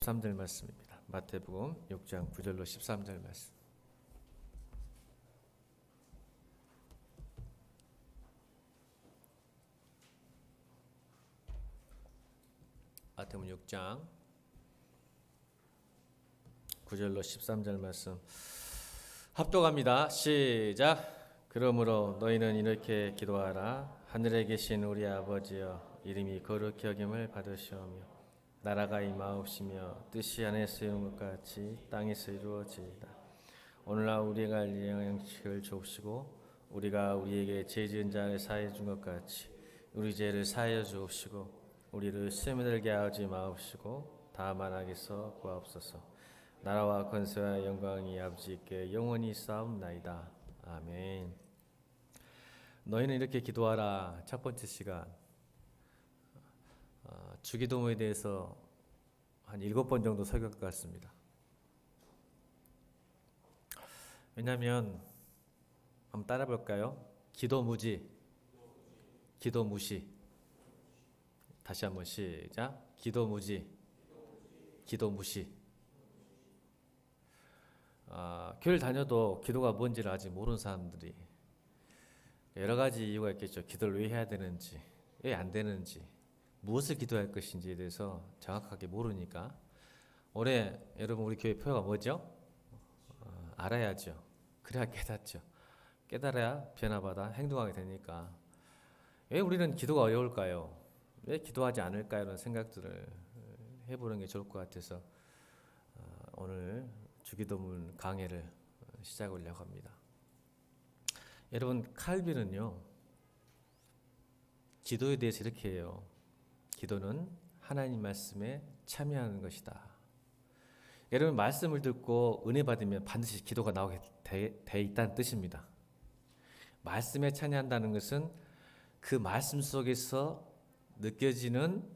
13절 말씀입니다. 마태복음 6장 9절로 13절 말씀. 마태복음 6장 9절로 13절 말씀 합독합니다. 시작. 그러므로 너희는 이렇게 기도하라. 하늘에 계신 우리 아버지여, 이름이 거룩히 여김을 받으시오며 나라가 임하옵시며 뜻이 하늘에서 이룬 것 같이 땅에서 이루어지이다. 오늘날 우리가 할 양식을 주옵시고 우리가 우리에게 죄 지은 자를 사하여 준 것 같이 우리 죄를 사하여 주옵시고 우리를 시험에 들게 하지 마옵시고 다만 악에서 구하옵소서. 나라와 권세와 영광이 아버지께 영원히 있사옵나이다. 아멘. 너희는 이렇게 기도하라. 첫 번째 시간 주기도문에 대해서 한 7번 정도 설교할 것 같습니다. 왜냐하면 한번 따라 볼까요? 기도 무지, 기도 무시. 다시 한번 시작. 기도 무지, 기도 무시. 교회를 다녀도 기도가 뭔지를 아직 모르는 사람들이 여러 가지 이유가 있겠죠. 기도를 왜 해야 되는지, 왜 안 되는지, 무엇을 기도할 것인지에 대해서 정확하게 모르니까. 올해 여러분 우리 교회 표가 뭐죠? 알아야죠. 그래야 깨닫죠. 깨달아야 변화받아 행동하게 되니까. 왜 우리는 기도가 어려울까요? 왜 기도하지 않을까요? 이런 생각들을 해보는 게 좋을 것 같아서 오늘 주기도문 강해를 시작하려고 합니다. 여러분, 칼빈은요 기도에 대해서 이렇게 해요. 기도는 하나님 말씀에 참여하는 것이다. 여러분, 말씀을 듣고 은혜 받으면 반드시 기도가 나오게 돼 있다는 뜻입니다. 말씀에 참여한다는 것은 그 말씀 속에서 느껴지는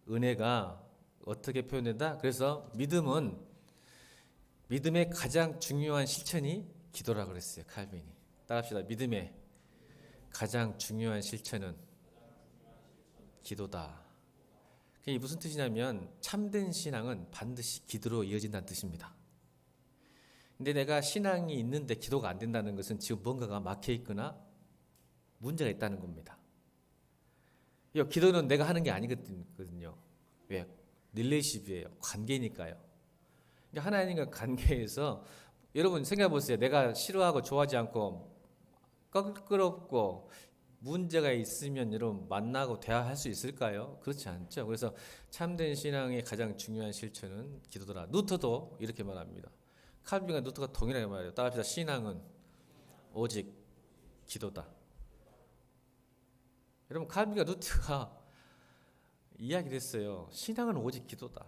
은혜가 어떻게 표현된다? 그래서 믿음의 가장 중요한 실천이 기도라고 그랬어요. 칼빈이. 따라합시다. 믿음의 가장 중요한 실천은 기도다. 이게 무슨 뜻이냐면 참된 신앙은 반드시 기도로 이어진다는 뜻입니다. 근데 내가 신앙이 있는데 기도가 안 된다는 것은 지금 뭔가가 막혀 있거나 문제가 있다는 겁니다. 기도는 내가 하는 게 아니거든요. 왜? 릴레이십이에요. 관계니까요. 그러니까 하나님과 관계에서 여러분 생각해 보세요. 내가 싫어하고 좋아하지 않고 껄끄럽고 문제가 있으면 여러분 만나고 대화할 수 있을까요? 그렇지 않죠. 그래서 참된 신앙의 가장 중요한 실천은 기도더라. 루터도 이렇게 말합니다. 칼빈과 루터가 동일하게 말해요. 따라합시다. 신앙은 오직 기도다. 여러분, 칼빈과 루터가 이야기를 했어요. 신앙은 오직 기도다.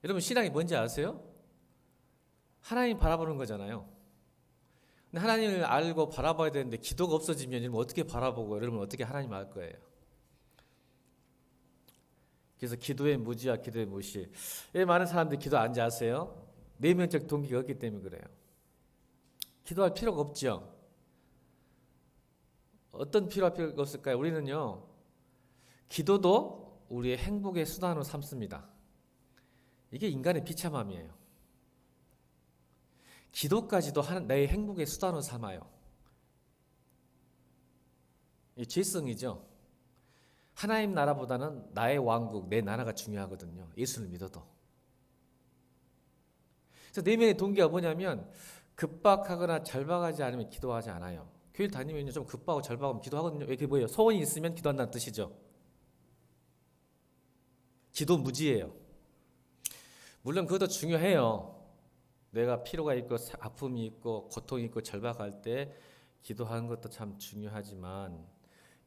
여러분, 신앙이 뭔지 아세요? 하나님 바라보는 거잖아요. 근데 하나님을 알고 바라봐야 되는데 기도가 없어지면 여러분 어떻게 바라보고 여러분 어떻게 하나님 알 거예요? 그래서 기도의 무지와 기도의 무시. 왜 많은 사람들이 기도 안 하세요? 내면적 동기가 없기 때문에 그래요. 기도할 필요가 없죠. 어떤 필요가 없을까요? 우리는요, 기도도 우리의 행복의 수단으로 삼습니다. 이게 인간의 비참함이에요. 기도까지도 내 행복의 수단으로 삼아요. 이 죄성이죠. 하나님 나라보다는 나의 왕국, 내 나라가 중요하거든요. 예수를 믿어도. 그래서 내면의 동기가 뭐냐면 급박하거나 절박하지 않으면 기도하지 않아요. 교회 다니면 좀 급박하고 절박하면 기도하거든요. 이게 뭐예요? 소원이 있으면 기도한다는 뜻이죠. 기도 무지예요. 물론 그것도 중요해요. 내가 피로가 있고 아픔이 있고 고통이 있고 절박할 때 기도하는 것도 참 중요하지만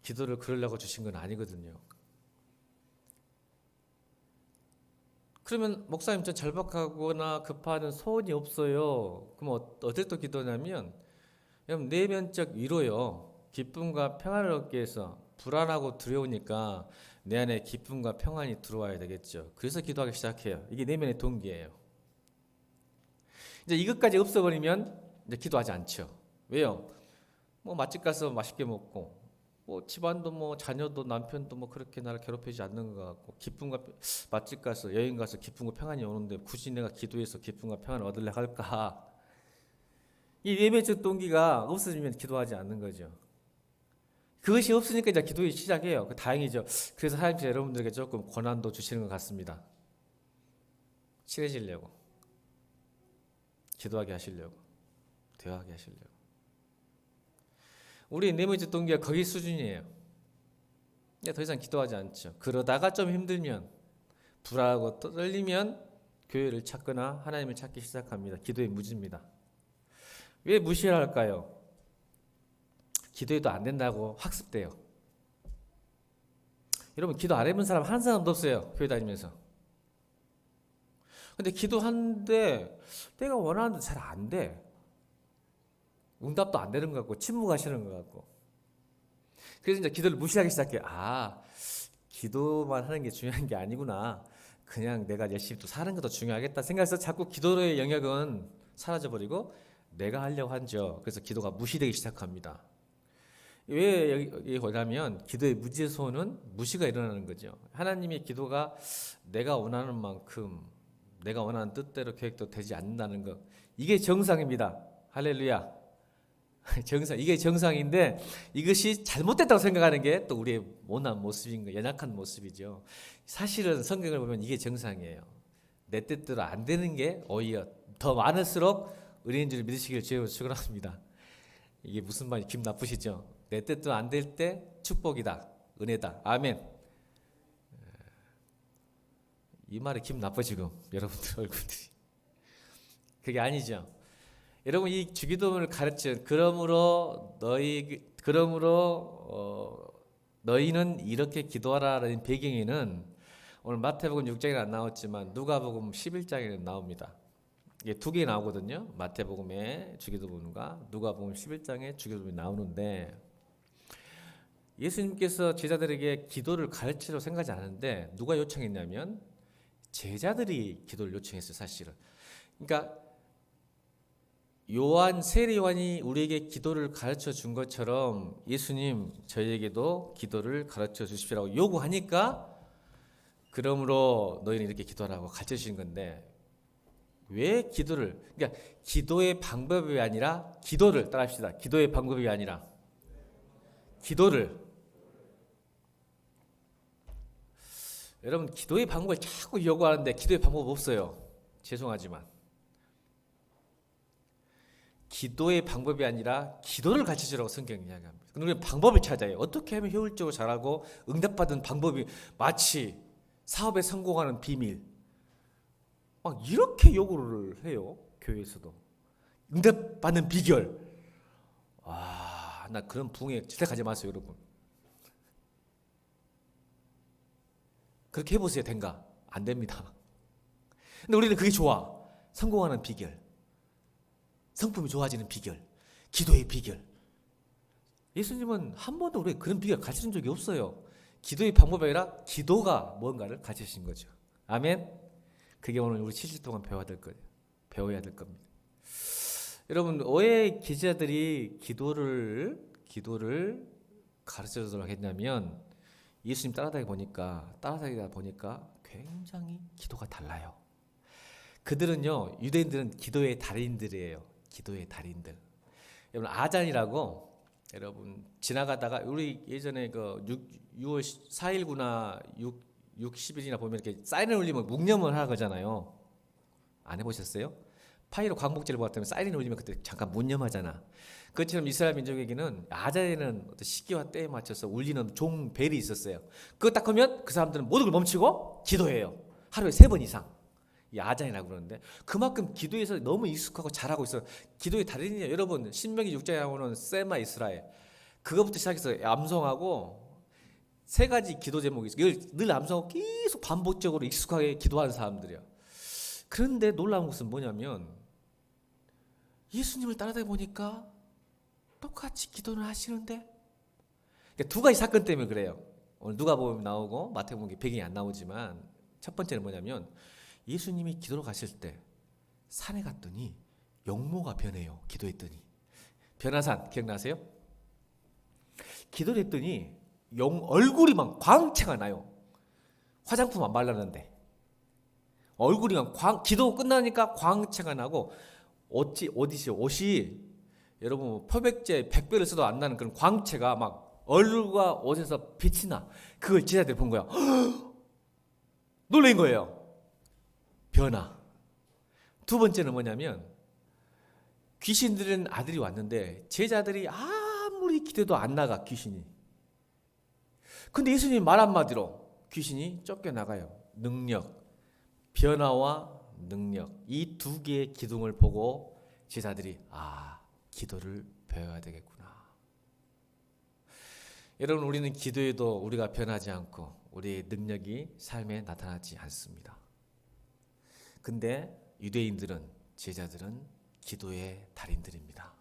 기도를 그러려고 주신 건 아니거든요. 그러면 목사님 저 절박하거나 급하는 소원이 없어요. 그럼 어떨 때 기도냐면 여러분 내면적 위로요. 기쁨과 평안을 얻기 위해서 불안하고 두려우니까 내 안에 기쁨과 평안이 들어와야 되겠죠. 그래서 기도하기 시작해요. 이게 내면의 동기예요. 이제 이것까지 없어버리면 이제 기도하지 않죠. 왜요? 맛집 가서 맛있게 먹고 뭐 집안도 뭐 자녀도 남편도 뭐 그렇게 나를 괴롭히지 않는 것 같고 기쁨과 맛집 가서 여행 가서 기쁨과 평안이 오는데 굳이 내가 기도해서 기쁨과 평안을 얻으려 할까? 이 예배적 동기가 없어지면 기도하지 않는 거죠. 그것이 없으니까 이제 기도의 시작해요. 다행이죠. 그래서 하나님께서 여러분들에게 조금 고난도 주시는 것 같습니다. 친해지려고, 기도하게 하시려고, 대화하게 하시려고. 우리 예배적 동기가 거기 수준이에요. 더 이상 기도하지 않죠. 그러다가 좀 힘들면, 불안하고 떨리면 교회를 찾거나 하나님을 찾기 시작합니다. 기도의 무지입니다. 왜 무시를 할까요? 기도해도 안 된다고 학습돼요. 여러분 기도 안 해본 사람 한 사람도 없어요. 교회 다니면서. 근데 기도하는데 내가 원하는 대로 잘 안 돼. 응답도 안 되는 것 같고 침묵하시는 것 같고. 그래서 이제 기도를 무시하기 시작해요. 기도만 하는 게 중요한 게 아니구나. 그냥 내가 열심히 또 사는 것도 중요하겠다 생각해서 자꾸 기도의 영역은 사라져버리고 내가 하려고 하죠. 그래서 기도가 무시되기 시작합니다. 왜 여기 보냐면 기도의 무지에서는 무시가 일어나는 거죠. 하나님의 기도가 내가 원하는 만큼 내가 원하는 뜻대로 계획도 되지 않는다는 것. 이게 정상입니다. 할렐루야. 정상, 이게 정상인데 이것이 잘못됐다고 생각하는 게 또 우리의 못난 모습인 거예요. 연약한 모습이죠. 사실은 성경을 보면 이게 정상이에요. 내 뜻대로 안 되는 게 오히려 더 많을수록 은혜인 줄 믿으시길 주님으로 축원합니다. 이게 무슨 말이 기분 나쁘시죠? 내 뜻대로 안 될 때 축복이다, 은혜다, 아멘. 이 말에 기분 나빠 지금 여러분들 얼굴들이. 그게 아니죠. 여러분 이 주기도문을 가르친 너희는 이렇게 기도하라라는 배경에는 오늘 마태복음 6장에는 안 나왔지만 누가복음 11장에는 나옵니다. 이게 두 개 나오거든요. 마태복음의 주기도문과 누가복음 11장의 주기도문이 나오는데 예수님께서 제자들에게 기도를 가르치려고 생각하지 않았는데 누가 요청했냐면 제자들이 기도를 요청했어요. 사실은. 그러니까 세례 요한이 우리에게 기도를 가르쳐 준 것처럼 예수님 저희에게도 기도를 가르쳐 주십시오라고 요구하니까 그러므로 너희는 이렇게 기도하라고 가르쳐 주신 건데 왜 기도를, 그러니까 기도의 방법이 아니라 기도를 따라합시다. 기도의 방법이 아니라 기도를. 여러분 기도의 방법을 자꾸 요구하는데 기도의 방법 없어요. 죄송하지만 기도의 방법이 아니라 기도를 가르쳐주라고 성경이 이야기합니다. 그럼 우리는 방법을 찾아요. 어떻게 하면 효율적으로 잘하고 응답받은 방법이 마치 사업에 성공하는 비밀 막 이렇게 요구를 해요. 교회에서도 응답받는 비결. 나 그런 부흥에 절대 가지 마세요 여러분. 그렇게 해보세요. 된가? 안 됩니다. 근데 우리는 그게 좋아. 성공하는 비결, 성품이 좋아지는 비결, 기도의 비결. 예수님은 한 번도 우리에게 그런 비결 가르쳐준 적이 없어요. 기도의 방법이 아니라 기도가 뭔가를 가르치신 거죠. 아멘. 그게 오늘 우리 7주 동안 배워야 될 거예요. 배워야 될 겁니다. 여러분 왜 기자들이 기도를 가르쳐주도록 했냐면 예수님 따라다니다 보니까 굉장히 기도가 달라요. 그들은요, 유대인들은 기도의 달인들이에요. 기도의 달인들. 여러분 아잔이라고 여러분 지나가다가 우리 예전에 그 6월 4일구나 60일이나 보면 이렇게 사인을 울리면 묵념을 하잖아요. 안 해보셨어요? 파이로 광복절을 보았다면 사인을 울리면 그때 잠깐 묵념하잖아. 그것처럼 이스라엘 민족에게는 아잔에는 어떤 시기와 때에 맞춰서 울리는 종벨이 있었어요. 그거 딱 하면 그 사람들은 모든 걸 멈추고 기도해요. 하루에 3번 이상. 이 아잔이라고 그러는데 그만큼 기도에서 너무 익숙하고 잘하고 있어요. 기도의 달인이에요. 여러분 신명기 6장에 나오는 세마 이스라엘 그거부터 시작해서 암송하고 3가지 기도 제목이 있어요. 늘 암송하고 계속 반복적으로 익숙하게 기도하는 사람들이에요. 그런데 놀라운 것은 뭐냐면 예수님을 따라다니다 보니까 똑같이 기도를 하시는데 그러니까 2가지 사건 때문에 그래요. 오늘 누가복음 나오고 마태복음 배경이 안 나오지만 첫 번째는 뭐냐면 예수님이 기도로 가실 때 산에 갔더니 용모가 변해요. 기도했더니 변화산 기억나세요? 기도를 했더니 얼굴이 막 광채가 나요. 화장품 안 발랐는데 얼굴이 기도 끝나니까 광채가 나고 어디서 옷이 여러분 표백제 100배를 써도 안 나는 그런 광채가 막 얼굴과 옷에서 빛이 나. 그걸 제자들이 본 거야. 놀란 거예요. 변화. 두 번째는 뭐냐면 귀신 들은 아들이 왔는데 제자들이 아무리 기도도 안 나가 귀신이. 근데 예수님 말 한마디로 귀신이 쫓겨나가요. 능력, 변화와 능력, 이 두 개의 기둥을 보고 제자들이 기도를 배워야 되겠구나. 여러분, 우리는 기도에도 우리가 변하지 않고 우리의 능력이 삶에 나타나지 않습니다. 근데 유대인들은, 제자들은 기도의 달인들입니다.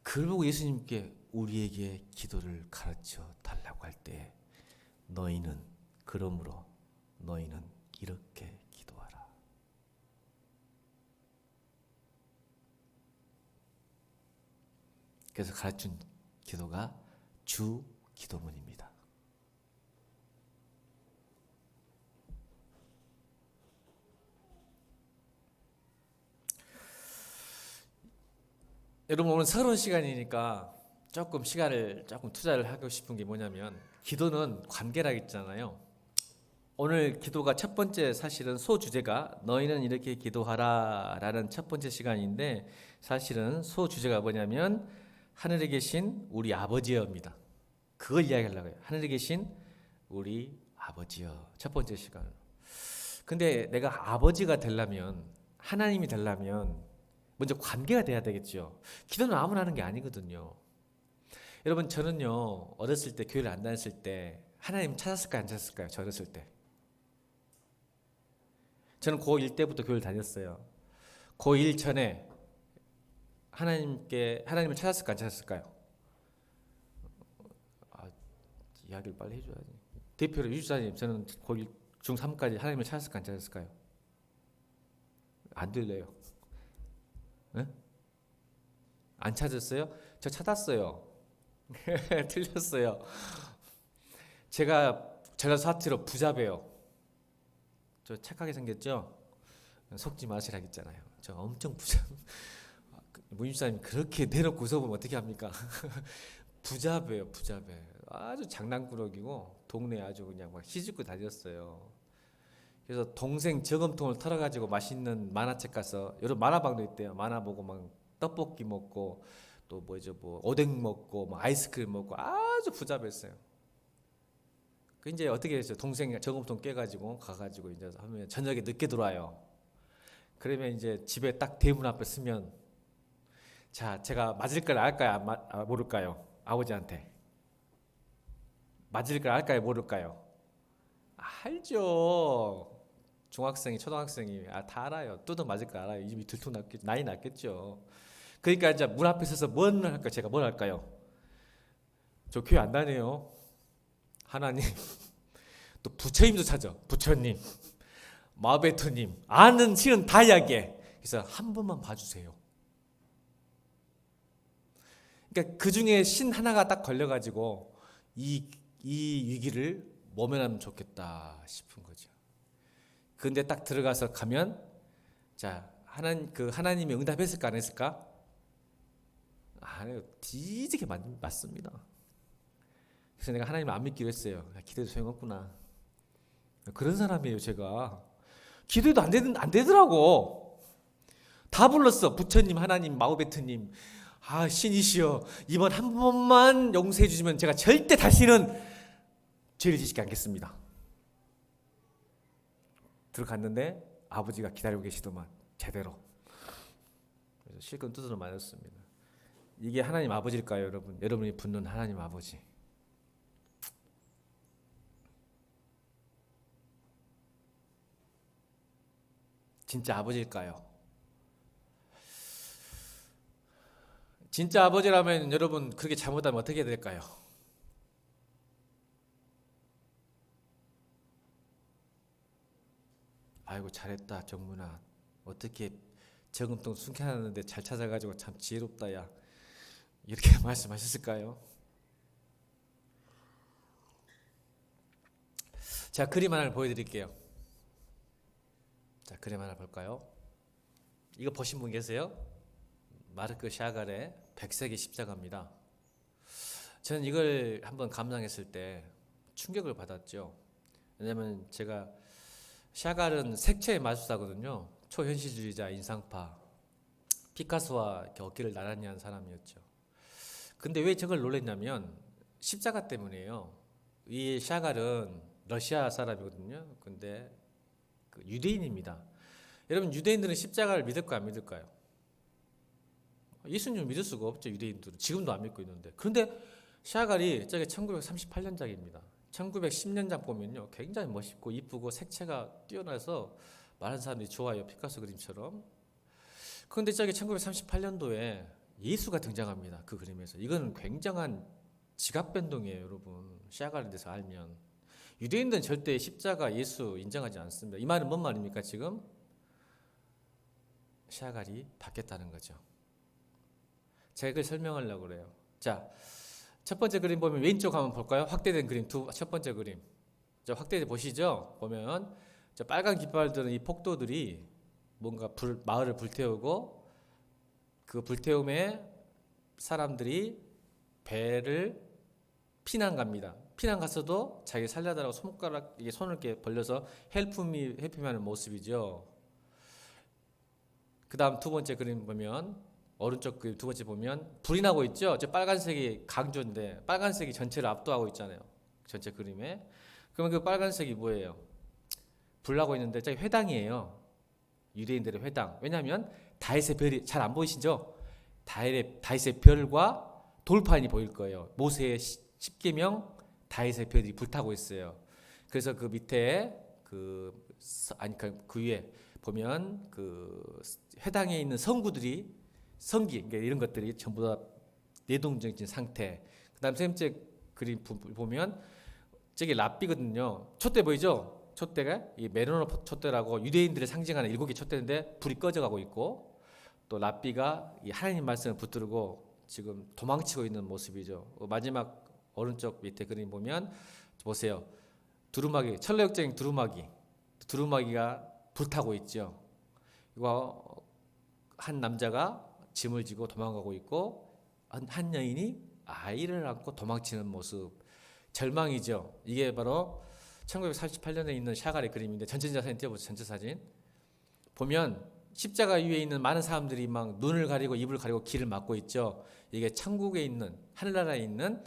그걸 보고 예수님께 우리에게 기도를 가르쳐 달라고 할 때 그러므로 너희는 이렇게 기도하라. 그래서 가르친 기도가 주 기도문입니다. 여러분, 오늘 서론 시간이니까 조금 시간을 투자를 하고 싶은 게 뭐냐면, 기도는 관계라 했잖아요. 오늘 기도가 첫 번째, 사실은 소주제가 너희는 이렇게 기도하라 라는 첫 번째 시간인데, 사실은 소주제가 뭐냐면 하늘에 계신 우리 아버지여입니다. 그걸 이야기하려고 해요. 하늘에 계신 우리 아버지여. 첫 번째 시간. 근데 내가 아버지가 되려면, 하나님이 되려면 먼저 관계가 돼야 되겠죠. 기도는 아무나 하는 게 아니거든요. 여러분, 저는요, 어렸을 때, 교회를 안 다녔을 때 하나님 찾았을까요, 안 찾았을까요? 저 어렸을 때. 저는 고1 때부터 교회를 다녔어요. 고1 전에 하나님을 찾았을까요, 안 찾았을까요? 이야기를 빨리 해줘야지. 대표로 유주사님, 저는 고1 중3까지 하나님을 찾았을까요, 안 찾았을까요? 안 들려요. 네? 안 찾았어요? 저 찾았어요. 틀렸어요. 제가 전라도 사투리로 부자배요. 저 착하게 생겼죠? 속지 마시라 했잖아요. 저 엄청 부자. 문집사님 그렇게 내놓고 웃어보면 어떻게 합니까? 부자배요, 부자배. 아주 장난꾸러기고 동네 아주 그냥 막 시집고 다녔어요. 그래서 동생 저금통을 털어가지고 맛있는 만화책 가서, 여러 만화방도 있대요. 만화 보고 막 떡볶이 먹고 또 오뎅 먹고 뭐 아이스크림 먹고 아주 부자였어요. 그 이제 어떻게 했어요? 동생 저금통 깨가지고 가가지고 이제 하면 저녁에 늦게 들어와요. 그러면 이제 집에 딱 대문 앞에 쓰면, 자, 제가 맞을 걸 알까요? 모를까요? 아버지한테 맞을 걸 알까요? 모를까요? 알죠. 중학생이, 초등학생이 다 알아요. 뚜둥 맞을 거 알아요. 이미 나이 났겠죠. 그러니까 이제 문 앞에 서서 뭘 할까요? 제가 뭘 할까요? 저 교회 안 다녀요. 하나님, 또 부처님도 찾아. 부처님, 마베토님, 아는 신은 다 이야기해. 그래서 한 번만 봐주세요. 그러니까 그 중에 신 하나가 딱 걸려가지고 이 위기를 모면하면 좋겠다 싶은 거죠. 근데 딱 들어가서 가면, 자, 하나님이 응답했을까 안 했을까? 아니요, 뒤지게 맞습니다. 그래서 내가 하나님을 안 믿기로 했어요. 기도해도 소용없구나. 그런 사람이에요, 제가. 기도해도 안 되더라고. 다 불렀어. 부처님, 하나님, 마호베트님. 신이시여, 이번 한 번만 용서해 주시면 제가 절대 다시는 죄를 지시지 않겠습니다. 들어갔는데 아버지가 기다리고 계시더만, 제대로. 그래서 실컷 두드러 맞았습니다. 이게 하나님 아버지일까요, 여러분? 여러분이 붙는 하나님 아버지. 진짜 아버지일까요? 진짜 아버지라면 여러분 그렇게 잘못하면 어떻게 될까요? 아이고 잘했다 정문아, 어떻게 저금통 숨겨놨는데 잘 찾아가지고 참 지혜롭다 야, 이렇게 말씀하셨을까요? 자, 그림 하나를 보여드릴게요. 자, 그림 하나 볼까요? 이거 보신 분 계세요? 마르크 샤갈의 백색의 십자가입니다. 저는 이걸 한번 감상했을 때 충격을 받았죠. 왜냐면 제가 샤갈은 색채의 마술사거든요. 초현실주의자, 인상파, 피카소와 이렇게 어깨를 나란히 한 사람이었죠. 근데 왜 저걸 놀랐냐면 십자가 때문이에요. 이 샤갈은 러시아 사람이거든요. 근데 그 유대인입니다. 여러분, 유대인들은 십자가를 믿을까요, 안 믿을까요? 예수님을 믿을 수가 없죠. 유대인들은 지금도 안 믿고 있는데. 그런데 샤갈이 저게 1938년작입니다. 1910년작 보면요, 굉장히 멋있고 이쁘고 색채가 뛰어나서 많은 사람들이 좋아해요. 피카소 그림처럼. 그런데 저게 1938년도에 예수가 등장합니다. 그 그림에서. 이거는 굉장한 지각 변동이에요, 여러분. 샤갈에 대해서 알면. 유대인들은 절대 십자가 예수 인정하지 않습니다. 이 말은 뭔 말입니까, 지금? 샤갈이 바뀌었다는 거죠. 제가 그걸 설명하려고 그래요. 자, 첫 번째 그림 보면 왼쪽 한번 볼까요? 확대된 그림, 첫 번째 그림. 자, 확대돼 보시죠? 보면 저 빨간 깃발 드는 이 폭도들이 뭔가 마을을 불태우고 그 불태움에 사람들이 배를 피난 갑니다. 피난 갔어도 자기 살려달라고 손가락, 이게 손을 이렇게 벌려서 헬프미 하는 모습이죠. 그 다음 두 번째 그림 보면 오른쪽 그림 두 번째 보면 불이 나고 있죠. 저 빨간색이 강조인데 빨간색이 전체를 압도하고 있잖아요. 전체 그림에. 그러면 그 빨간색이 뭐예요? 불 나고 있는데 저기 회당이에요. 유대인들의 회당. 왜냐하면 다윗의 별이 잘 안 보이시죠? 다윗의 별과 돌판이 보일 거예요. 모세의 십계명 다윗의 별이 불타고 있어요. 그래서 그 밑에 그 위에 보면 그 회당에 있는 성구들이 성기 그러니까 이런 것들이 전부 다 내동적인 상태. 그다음 세 번째 그림 보면 저기 랍비거든요. 촛대 보이죠? 촛대가 이 메르노 촛대라고 유대인들을 상징하는 7개 촛대인데 불이 꺼져가고 있고 또 랍비가 이 하나님 말씀을 붙들고 지금 도망치고 있는 모습이죠. 마지막 오른쪽 밑에 그림 보면 보세요. 두루마기, 천로역쟁이 두루마기가 불타고 있죠. 이거 한 남자가 짐을 지고 도망가고 있고 한 여인이 아이를 안고 도망치는 모습. 절망이죠. 이게 바로 1948년에 있는 샤갈의 그림인데 전체 사진 띄워보세요. 전체 사진 보면 십자가 위에 있는 많은 사람들이 막 눈을 가리고 입을 가리고 길을 막고 있죠. 이게 천국에 있는 하늘나라에 있는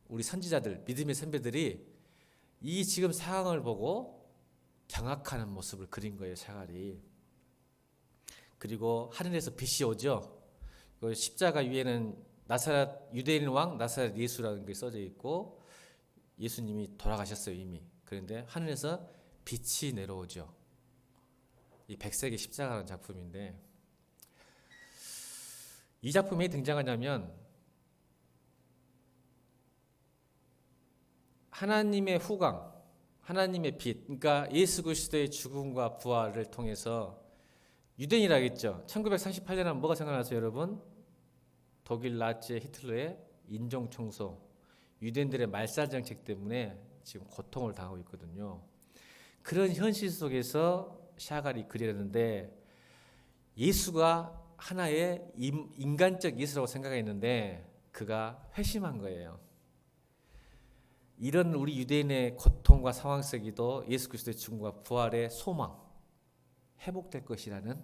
우리 선지자들, 믿음의 선배들이 이 지금 상황을 보고 경악하는 모습을 그린 거예요, 샤갈이. 그리고 하늘에서 빛이 오죠. 그 십자가 위에는 나사렛 유대인 왕 나사렛 예수라는 게 써져 있고 예수님이 돌아가셨어요, 이미. 그런데 하늘에서 빛이 내려오죠. 이 백색의 십자가라는 작품인데 이 작품이 등장하냐면 하나님의 후광, 하나님의 빛, 그러니까 예수 그리스도의 죽음과 부활을 통해서 유대인이라겠죠. 1938년에 하면 뭐가 생각나세요, 여러분? 독일 나치 히틀러의 인종 청소, 유대인들의 말살 정책 때문에 지금 고통을 당하고 있거든요. 그런 현실 속에서 샤갈이 그리는데 예수가 하나의 인간적 예수라고 생각했는데 그가 회심한 거예요. 이런 우리 유대인의 고통과 상황 속에도 예수 그리스도의 죽음과 부활의 소망, 회복될 것이라는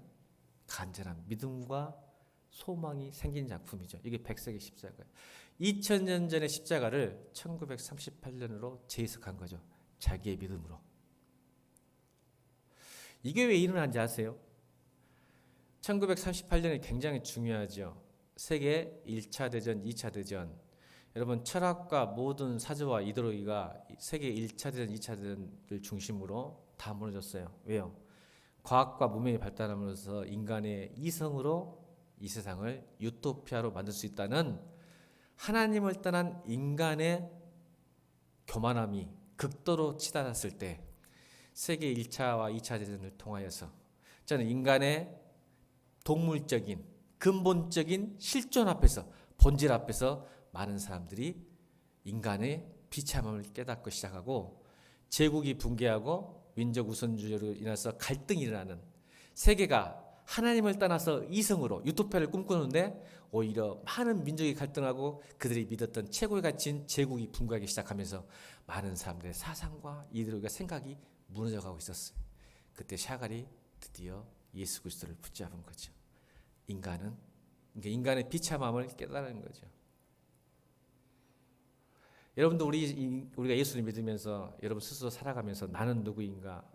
간절한 믿음과 소망이 생긴 작품이죠. 이게 백색의 십자가예요. 2000년 전의 십자가를 1938년으로 재해석한 거죠. 자기의 믿음으로. 이게 왜 일어난지 아세요? 1938년이 굉장히 중요하죠. 세계 1차 대전, 2차 대전. 여러분 철학과 모든 사조와 이데올로기가 세계 1차 대전, 2차 대전을 중심으로 다 무너졌어요. 왜요? 과학과 문명이 발달함으로써 인간의 이성으로 이 세상을 유토피아로 만들 수 있다는 하나님을 떠난 인간의 교만함이 극도로 치달았을 때 세계 1차와 2차 대전을 통하여서 저는 인간의 동물적인 근본적인 실존 앞에서, 본질 앞에서 많은 사람들이 인간의 비참함을 깨닫고 시작하고 제국이 붕괴하고 민족 우선주의로 인해서 갈등이 일어나는, 세계가 하나님을 떠나서 이성으로 유토피아를 꿈꾸는데 오히려 많은 민족이 갈등하고 그들이 믿었던 최고의 가치인 제국이 붕괴하기 시작하면서 많은 사람들의 사상과 이데올로기와 생각이 무너져가고 있었어요. 그때 샤갈이 드디어 예수 그리스도를 붙잡은 거죠. 인간의 비참함을 깨달은 거죠. 여러분도 우리가 예수를 믿으면서 여러분 스스로 살아가면서 나는 누구인가,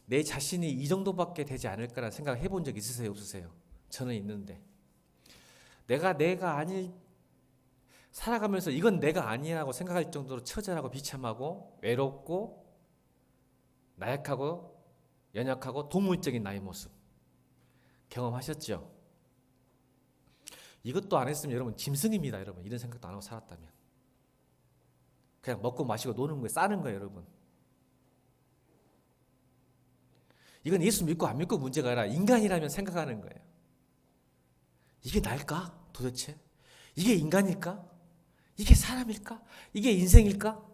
내 자신이 이 정도밖에 되지 않을까라는 생각을 해본 적 있으세요, 없으세요? 저는 있는데, 내가 아닐, 살아가면서 이건 내가 아니라고 생각할 정도로 처절하고 비참하고 외롭고 나약하고 연약하고 동물적인 나의 모습 경험하셨죠? 이것도 안 했으면 여러분 짐승입니다. 여러분 이런 생각도 안 하고 살았다면 그냥 먹고 마시고 노는 거예요. 싸는 거예요. 여러분 이건 예수 믿고 안 믿고 문제가 아니라 인간이라면 생각하는 거예요. 이게 날까? 도대체? 이게 인간일까? 이게 사람일까? 이게 인생일까?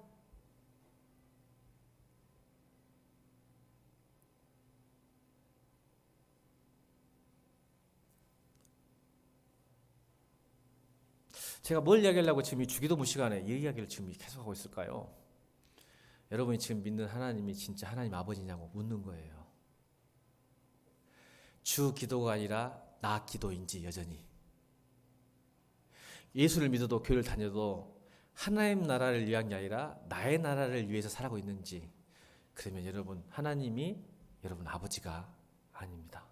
제가 뭘 이야기하려고 지금 이 주기도문 시간에 이 이야기를 지금 계속하고 있을까요? 여러분이 지금 믿는 하나님이 진짜 하나님 아버지냐고 묻는 거예요. 주 기도가 아니라 나 기도인지 여전히 예수를 믿어도 교회를 다녀도 하나님 나라를 위한 게 아니라 나의 나라를 위해서 살아가고 있는지, 그러면 여러분 하나님이 여러분 아버지가 아닙니다.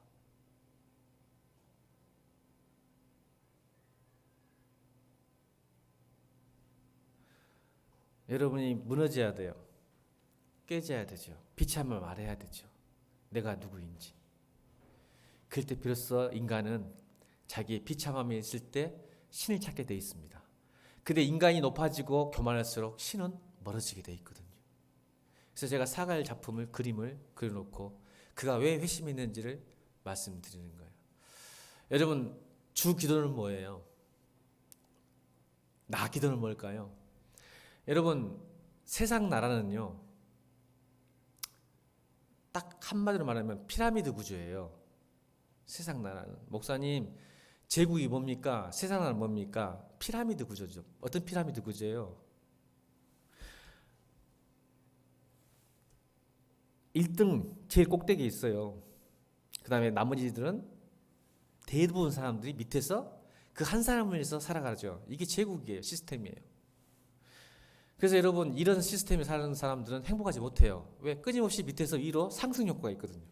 여러분이 무너져야 돼요. 깨져야 되죠. 비참을 말해야 되죠. 내가 누구인지. 그럴 때 비로소 인간은 자기의 비참함이 있을 때 신을 찾게 돼 있습니다. 근데 인간이 높아지고 교만할수록 신은 멀어지게 돼 있거든요. 그래서 제가 사갈 작품을, 그림을 그려놓고 그가 왜 회심했는지를 말씀드리는 거예요. 여러분 주 기도는 뭐예요? 나 기도는 뭘까요? 여러분 세상 나라는요 딱 한마디로 말하면 피라미드 구조예요. 세상 나라는. 목사님 제국이 뭡니까? 세상 나라는 뭡니까? 피라미드 구조죠. 어떤 피라미드 구조예요? 1등 제일 꼭대기에 있어요. 그 다음에 나머지들은 대부분 사람들이 밑에서 그 한 사람을 위해서 살아가죠. 이게 제국이에요. 시스템이에요. 그래서 여러분 이런 시스템에 사는 사람들은 행복하지 못해요. 왜? 끊임없이 밑에서 위로 상승 효과가 있거든요.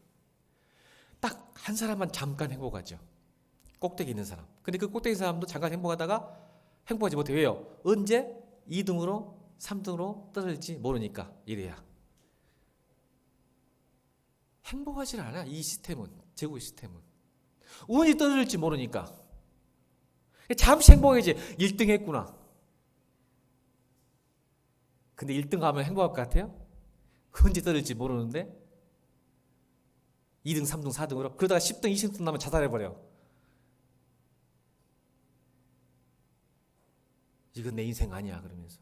딱 한 사람만 잠깐 행복하죠. 꼭대기 있는 사람. 근데 그 꼭대기 사람도 잠깐 행복하다가 행복하지 못해요. 왜요? 언제 2등으로 3등으로 떨어질지 모르니까. 이래야 행복하지 않아. 이 시스템은, 제국의 시스템은 언제 떨어질지 모르니까. 잠시 행복해지. 1등 했구나. 근데 1등 하면 행복할 것 같아요? 언제 떨어질지 모르는데 2등, 3등, 4등으로 그러다가 10등, 20등 나면 자살해버려. 이건 내 인생 아니야 그러면서.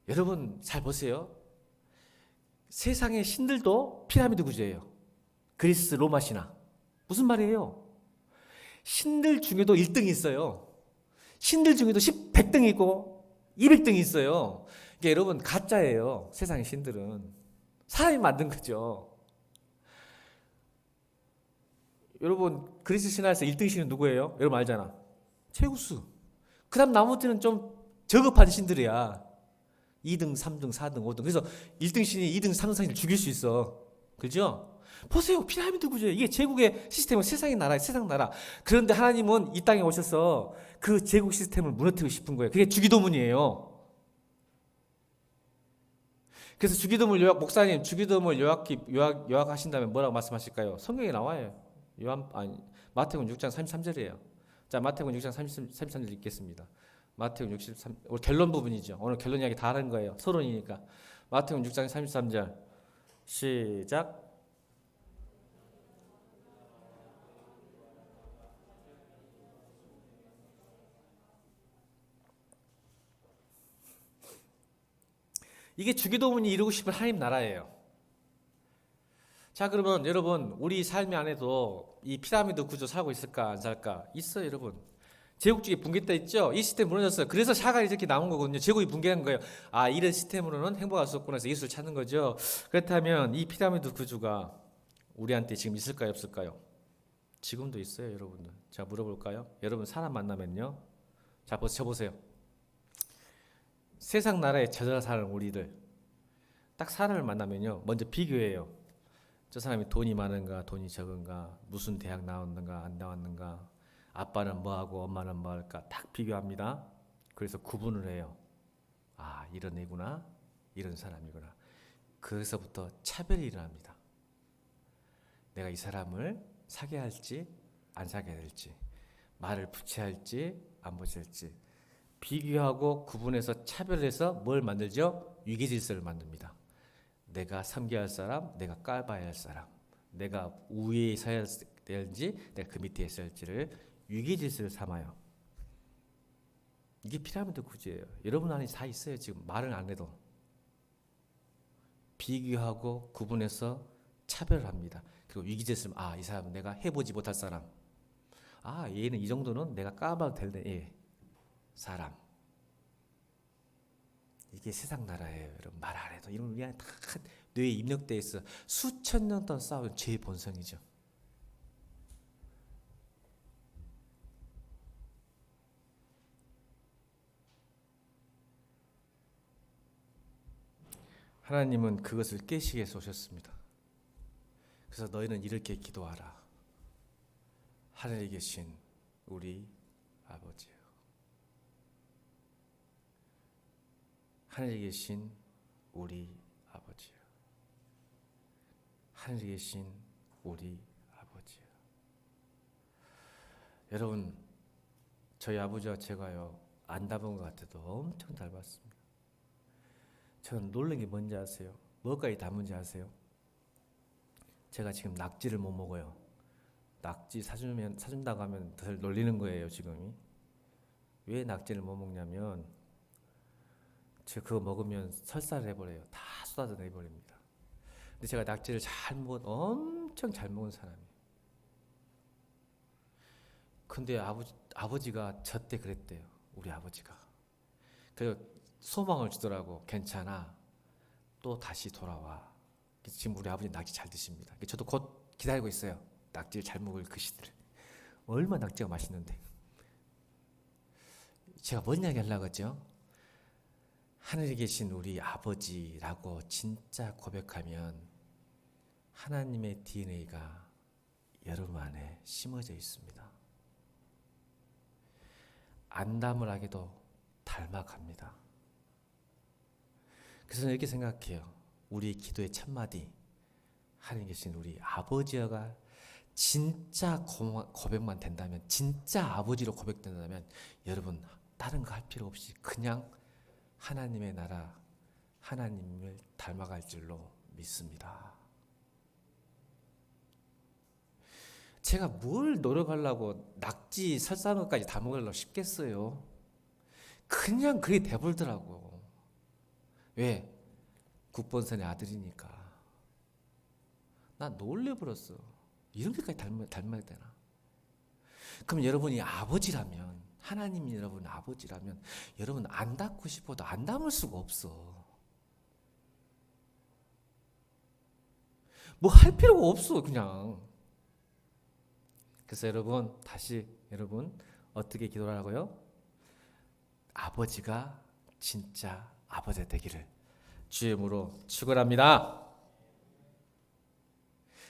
여러분 잘 보세요. 세상의 신들도 피라미드 구조예요. 그리스, 로마 신화. 무슨 말이에요? 신들 중에도 1등이 있어요. 신들 중에도 100등이 있고 200등이 있어요. 이게 여러분 가짜예요. 세상의 신들은 사람이 만든 거죠. 여러분 그리스 신화에서 1등 신은 누구예요? 여러분 알잖아. 제우스. 그 다음 나머지는 좀 저급한 신들이야. 2등, 3등, 4등, 5등. 그래서 1등 신이 2등, 3등 신을 죽일 수 있어. 그죠? 보세요. 피라미드 구조예요. 이게 제국의 시스템은 세상의 나라예요. 세상 나라. 그런데 하나님은 이 땅에 오셔서 그 제국 시스템을 무너뜨리고 싶은 거예요. 그게 주기도문이에요. 그래서 주기도문 목사님 주기도문 요약하신다면 뭐라고 말씀하실까요? 성경에 나와요. 마태복음 6장 33절이에요. 자, 마태복음 6장 33절 읽겠습니다. 마태복음 63, 오늘 결론 부분이죠. 오늘 결론 이야기 다 하는 거예요. 서론이니까. 마태복음 6장 33절 시작. 이게 주기도문이 이루고 싶은 하나님 나라예요. 자, 그러면 여러분, 우리 삶 안에도 이 피라미드 구조 살고 있을까 안 살까? 있어요, 여러분. 제국주의 붕괴 때 있죠? 이 시스템 무너졌어요. 그래서 샤갈이 이렇게 나온 거거든요. 제국이 붕괴한 거예요. 아, 이런 시스템으로는 행복할 수 없구나 해서 예수를 찾는 거죠. 그렇다면 이 피라미드 구조가 우리한테 지금 있을까요, 없을까요? 지금도 있어요, 여러분들. 제가 물어볼까요? 여러분 사람 만나면요. 자, 쳐보세요. 세상 나라에 젖어 사는 우리들 딱 사람을 만나면요. 먼저 비교해요. 저 사람이 돈이 많은가, 돈이 적은가, 무슨 대학 나왔는가, 안 나왔는가, 아빠는 뭐하고 엄마는 뭐할까 딱 비교합니다. 그래서 구분을 해요. 아, 이런 애구나, 이런 사람이구나. 거기서부터 차별이 일어납니다. 내가 이 사람을 사귀어야 할지 안 사귀어야 할지, 말을 붙여야 할지 안 붙여야 할지 비교하고 구분해서 차별해서 뭘 만들죠? 위계질서를 만듭니다. 내가 섬겨야 할 사람, 내가 깔봐야 할 사람, 내가 우위에 있어야 될지, 내가 그 밑에 있어야 할지를 위계질서를 삼아요. 이게 피라미드 구조예요. 여러분 안에 다 있어요. 지금 말을 안 해도. 비교하고 구분해서 차별을 합니다. 그리고 위기질서는 이 사람은 내가 해보지 못할 사람. 얘는 이 정도는 내가 까봐도 될 사람. 이게 세상 나라예요. 여러분 말 안 해도 이런 그냥 다 뇌에 입력돼 있어. 수천 년 동안 싸운 죄의 본성이죠. 하나님은 그것을 깨시기 위해서 오셨습니다. 그래서 너희는 이렇게 기도하라. 하늘에 계신 우리 아버지요. 하늘에 계신 우리 아버지요. 하늘에 계신 우리 아버지요. 여러분, 저희 아버지와 제가요 안 닮은 것 같아도 엄청 닮았습니다. 저는 놀란 게 뭔지 아세요? 뭐까지 닮은지 아세요? 제가 지금 낙지를 못 먹어요. 낙지 사준다고 하면 더 놀리는 거예요, 지금이. 왜 낙지를 못 먹냐면 제가 그거 먹으면 설사를 해버려요. 다 쏟아져 내버립니다. 근데 제가 낙지를 엄청 잘 먹은 사람이에요. 근데 아버지가 저 때 그랬대요. 우리 아버지가. 그래서 소망을 주더라고. 괜찮아. 또 다시 돌아와. 지금 우리 아버지 낙지 잘 드십니다. 저도 곧 기다리고 있어요. 낙지를 잘 먹을 그 시대를. 얼마나 낙지가 맛있는데. 제가 뭔 이야기 하려고 했죠? 하늘에 계신 우리 아버지라고 진짜 고백하면 하나님의 DNA가 여러분 안에 심어져 있습니다. 안담을하게도 닮아갑니다. 그래서 이렇게 생각해요. 우리 기도의 첫마디, 하나님 계신 우리 아버지가 진짜 고백만 된다면, 진짜 아버지로 고백된다면 여러분 다른 거 할 필요 없이 그냥 하나님의 나라, 하나님을 닮아갈 줄로 믿습니다. 제가 뭘 노력하려고 낙지 설사하는 것까지 다 먹으려고 싶겠어요. 그냥 그게 돼버리더라고. 왜? 국본선의 아들이니까. 나 놀래버렸어. 이렇게까지 닮아야 되나? 그럼 여러분이 아버지라면, 하나님이 여러분 아버지라면 여러분 안 닮고 싶어도 안 닮을 수가 없어. 뭐 할 필요가 없어 그냥. 그래서 여러분 다시 여러분 어떻게 기도하라고요? 아버지가 진짜 아버지 되기를 주의 이름으로 축원합니다.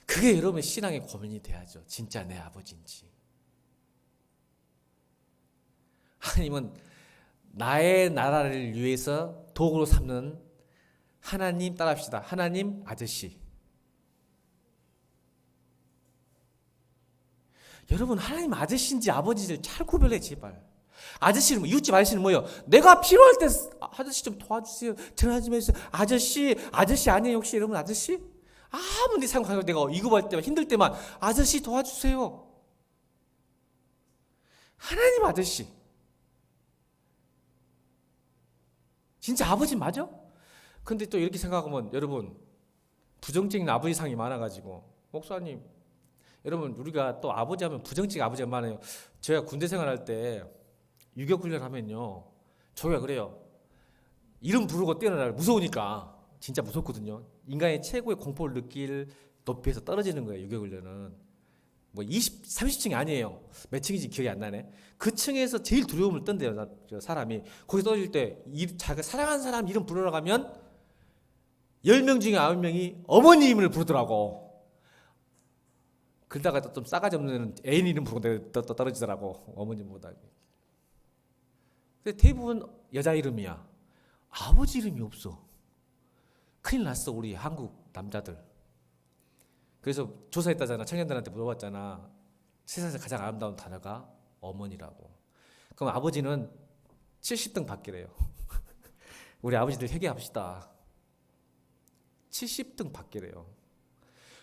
그게 여러분의 신앙의 고민이 돼야죠. 진짜 내 아버지인지. 하나님은 나의 나라를 위해서 도구로 삼는 하나님 따라합시다. 하나님 아저씨. 여러분 하나님 아저씨인지 아버지를 잘 구별해 제발. 아저씨는 이웃집 아저씨는 뭐예요? 내가 필요할 때 아저씨 좀 도와주세요. 전화 좀 해주세요. 아저씨 아니에요 혹시 여러분 아저씨? 아무리 상관없고 내가 위급할 때만 힘들 때만 아저씨 도와주세요. 하나님 아저씨. 진짜 아버지 맞아? 근데 또 이렇게 생각하면 여러분 부정적인 아버지상이 많아가지고 목사님 여러분 우리가 또 아버지 하면 부정적인 아버지가 많아요. 제가 군대 생활할 때 유격훈련 하면요 저희가 그래요. 이름 부르고 뛰어나라 무서우니까 진짜 무섭거든요. 인간의 최고의 공포를 느낄 높이에서 떨어지는 거예요. 유격훈련은 뭐 20, 30층이 아니에요. 몇 층인지 기억이 안 나네. 그 층에서 제일 두려움을 떤대요. 저 사람이 거기 떨어질 때 자기가 사랑하는 사람 이름 부르러 가면 10명 중에 9명이 어머니 이름을 부르더라고. 그러다가 또 좀 싸가지 없는 애인 이름 부르고 또 떨어지더라고. 어머님보다. 근데 대부분 여자 이름이야. 아버지 이름이 없어. 큰일 났어 우리 한국 남자들. 그래서 조사했다잖아. 청년들한테 물어봤잖아. 세상에서 가장 아름다운 단어가 어머니라고. 그럼 아버지는 70등 받기래요. 우리 아버지들 회개합시다. 70등 받기래요.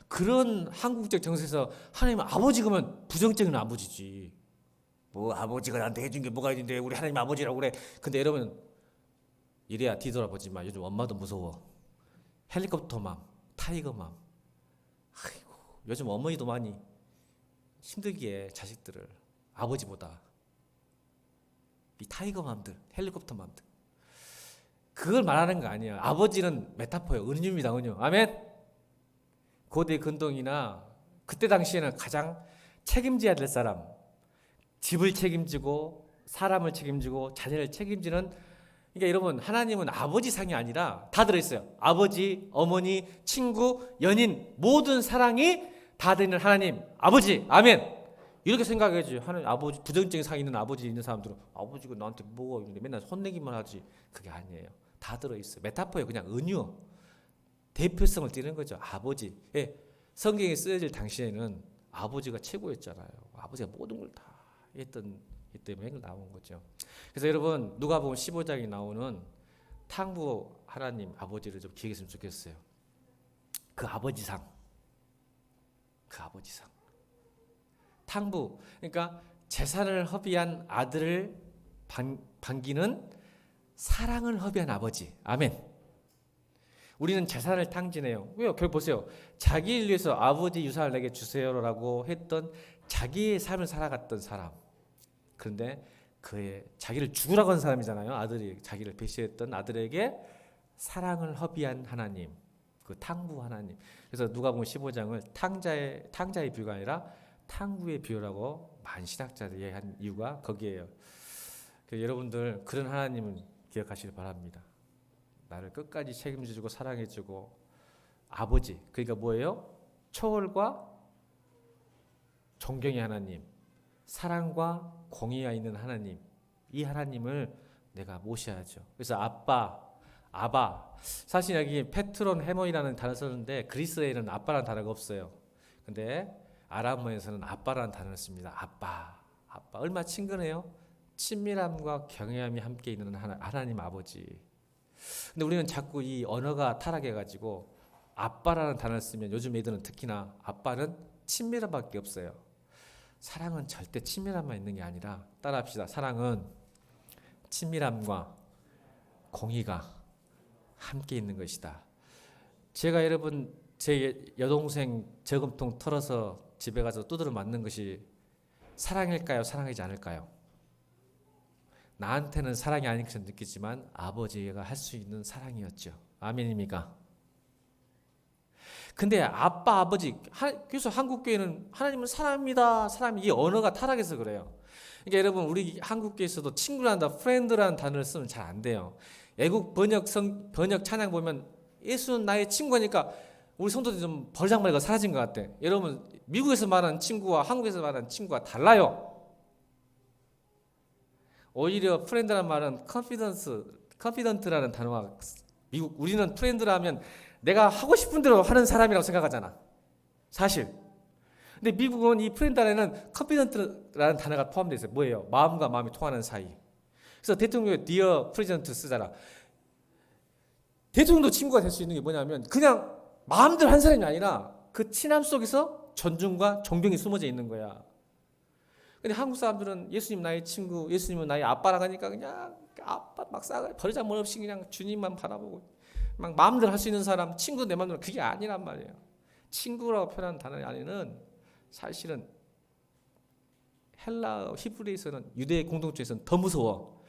그런 한국적 정서에서 하나님은 아버지 그러면 부정적인 아버지지. 뭐 아버지가 나한테 해준 게 뭐가 있는데 우리 하나님 아버지라고 그래. 근데 여러분 이래야 뒤돌아보지 마. 요즘 엄마도 무서워. 헬리콥터맘, 타이거맘. 아이고 요즘 어머니도 많이 힘들게 자식들을 아버지보다 이 타이거맘들, 헬리콥터맘들. 그걸 말하는 거 아니야. 아버지는 메타포예요. 은유입니다. 은유. 아멘. 고대 근동이나 그때 당시에는 가장 책임져야 될 사람, 집을 책임지고 사람을 책임지고 자녀를 책임지는. 그러니까 여러분 하나님은 아버지 상이 아니라 다 들어있어요. 아버지, 어머니, 친구, 연인 모든 사랑이 다 되는 하나님 아버지. 아멘. 이렇게 생각해야지. 하나님 아버지 부정적인 상이 있는 아버지 있는 사람들은 아버지가 나한테 뭐가 있는데 맨날 혼내기만 하지. 그게 아니에요. 다 들어있어요. 메타포예요. 그냥 은유. 대표성을 띠는 거죠. 아버지. 예. 성경에 쓰여질 당시에는 아버지가 최고였잖아요. 아버지가 모든 걸 다 했던 이 때문에 나온 거죠. 그래서 여러분 누가복음 15장에 나오는 탕부 하나님 아버지를 좀 기억했으면 좋겠어요. 그 아버지상. 그 아버지상. 탕부. 그러니까 재산을 허비한 아들을 반기는 사랑을 허비한 아버지. 아멘. 우리는 재산을 탕진해요. 왜요? 결국 보세요. 자기를 위해서 아버지 유산을 내게 주세요라고 했던 자기의 삶을 살아갔던 사람. 그런데 그의 자기를 죽으라고 한 사람이잖아요. 아들이 자기를 배신했던 아들에게 사랑을 허비한 하나님. 그 탕부 하나님. 그래서 누가복음 15장을 탕자의 비유가 아니라 탕구의 비유라고 많은 신학자들이 한 이유가 거기에요. 여러분들 그런 하나님을 기억하시길 바랍니다. 나를 끝까지 책임져주고 사랑해주고 아버지. 그러니까 뭐예요? 초월과 존경의 하나님, 사랑과 공의가 있는 하나님. 이 하나님을 내가 모셔야죠. 그래서 아바. 사실 여기 페트론 헤모이라는 단어 썼는데 그리스어에는 아빠라는 단어가 없어요. 근데 아람어에서는 아빠라는 단어를 씁니다. 아빠. 얼마나 친근해요? 친밀함과 경외함이 함께 있는 하나님 아버지. 근데 우리는 자꾸 이 언어가 타락해가지고 아빠라는 단어를 쓰면 요즘 애들은 특히나 아빠는 친밀함밖에 없어요. 사랑은 절대 친밀함만 있는 게 아니라 따라합시다. 사랑은 친밀함과 공의가 함께 있는 것이다. 제가 여러분 제 여동생 저금통 털어서 집에 가서 두드려 맞는 것이 사랑일까요? 사랑이지 않을까요? 나한테는 사랑이 아닌 것처럼 느끼지만 아버지가 할 수 있는 사랑이었죠. 아멘입니까? 근데 아버지. 그래서 한국교회는 하나님은 사랑입니다. 사람이 이 언어가 타락해서 그래요. 그러니까 여러분 우리 한국교회에서도 친구란다, 프렌드라는 단어를 쓰면 잘 안 돼요. 애국 번역 찬양 보면 예수는 나의 친구니까 우리 성도들이 좀 벌장머리가 사라진 것 같아. 여러분 미국에서 말하는 친구와 한국에서 말하는 친구가 달라요. 오히려 프렌드라는 말은 컨피던트라는 단어가 우리는 프렌드라면 내가 하고 싶은 대로 하는 사람이라고 생각하잖아. 사실. 근데 미국은 이 프렌드 안에는 컨피던트라는 단어가 포함되어 있어요. 뭐예요? 마음과 마음이 통하는 사이. 그래서 대통령이 디어 프레지던트 쓰잖아. 대통령도 친구가 될 수 있는 게 뭐냐면 그냥 마음대로 한 사람이 아니라 그 친함 속에서 존중과 존경이 숨어져 있는 거야. 근데 한국 사람들은 예수님 나의 친구, 예수님은 나의 아빠라고 하니까 그냥 아빠 막 버리장머리 없이 그냥 주님만 바라보고 막 마음대로 할 수 있는 사람, 친구 내 마음대로, 그게 아니란 말이에요. 친구라고 표현하는 단어 안에는 사실은 헬라 히브리에서는, 유대 공동체에서는 더 무서워.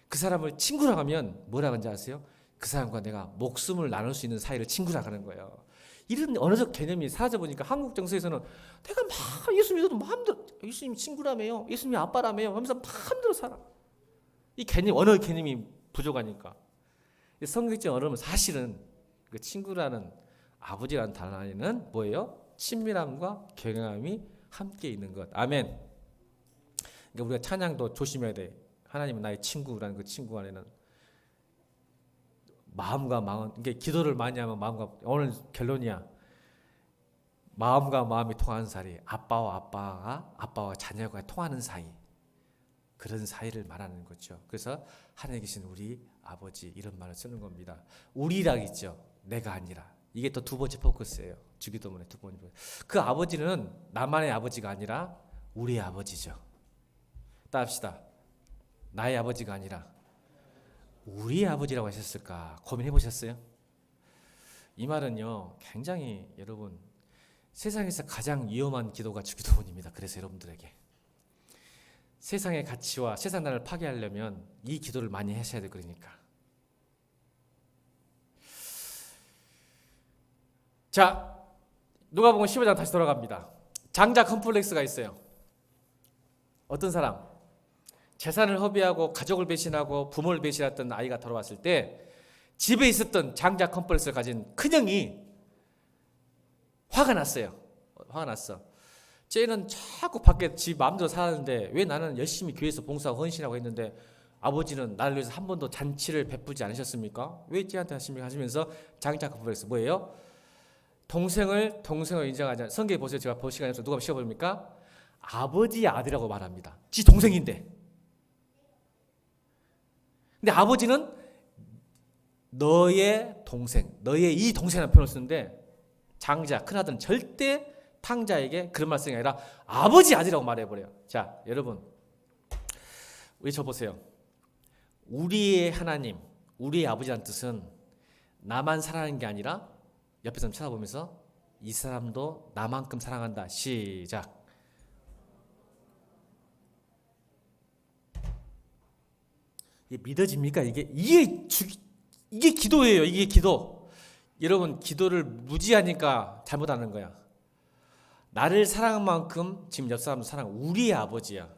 그 사람을 친구라고 하면 뭐라고 하는지 아세요? 그 사람과 내가 목숨을 나눌 수 있는 사이를 친구라고 하는 거예요. 이런 언어적 개념이 사라져 보니까 한국 정서에서는 내가 막 예수 믿어도 마음대로, 예수님 친구라며요, 예수님 아빠라며요 하면서 마음대로 살아. 이 개념, 언어 개념이 부족하니까. 성경적 언어는 사실은 그 친구라는, 아버지라는 단어 안에는 뭐예요? 친밀함과 경외함이 함께 있는 것. 아멘. 그러니까 우리가 찬양도 조심해야 돼. 하나님은 나의 친구라는 그 친구 안에는 마음과 마음, 이게 기도를 많이 하면 마음과, 오늘 결론이야. 마음과 마음이 통하는 사이, 아빠와 자녀가 통하는 사이, 그런 사이를 말하는 거죠. 그래서 하늘에 계신 우리 아버지, 이런 말을 쓰는 겁니다. 우리라고 있죠. 내가 아니라. 이게 또 두 번째 포커스예요. 주기도문의 두 번째. 그 아버지는 나만의 아버지가 아니라 우리의 아버지죠. 따합시다. 나의 아버지가 아니라 우리의 아버지라고 하셨을까? 고민해 보셨어요? 이 말은요, 굉장히 여러분, 세상에서 가장 위험한 기도가 주기도문입니다. 그래서 여러분들에게 세상의 가치와 세상 나라를 파괴하려면 이 기도를 많이 하셔야 될 거니까. 자, 누가복음 15장 다시 돌아갑니다. 장자 컴플렉스가 있어요. 어떤 사람, 재산을 허비하고 가족을 배신하고 부모를 배신했던 아이가 돌아왔을 때 집에 있었던 장자 컴플렉스를 가진 큰형이 화가 났어요. 화가 났어. 쟤는 자꾸 밖에 지 마음대로 살았는데 왜 나는 열심히 교회에서 봉사하고 헌신하고 했는데 아버지는 나를 위해서 한 번도 잔치를 베푸지 않으셨습니까? 왜 쟤한테 하십니까? 하시면서 장자 컴플렉스 뭐예요? 동생을 인정하지 않는, 성경에 보세요. 제가 볼 시간이 없어서 누가 시켜봅니까? 아버지의 아들이라고 말합니다. 지 동생인데. 근데 아버지는 너의 동생, 너의 이 동생이라는 표현을 쓰는데 장자, 큰아들은 절대 탕자에게 그런 말씀이 아니라 아버지 아들이라고 말해버려요. 자, 여러분 외쳐보세요. 우리의 하나님, 우리의 아버지라는 뜻은 나만 사랑하는 게 아니라 옆에 사람 쳐다보면서 이 사람도 나만큼 사랑한다. 시작. 이게 믿어집니까? 이게 기도예요. 이게 기도. 여러분, 기도를 무지하니까 잘못하는 거야. 나를 사랑한 만큼 지금 옆 사람 사랑, 우리의 아버지야.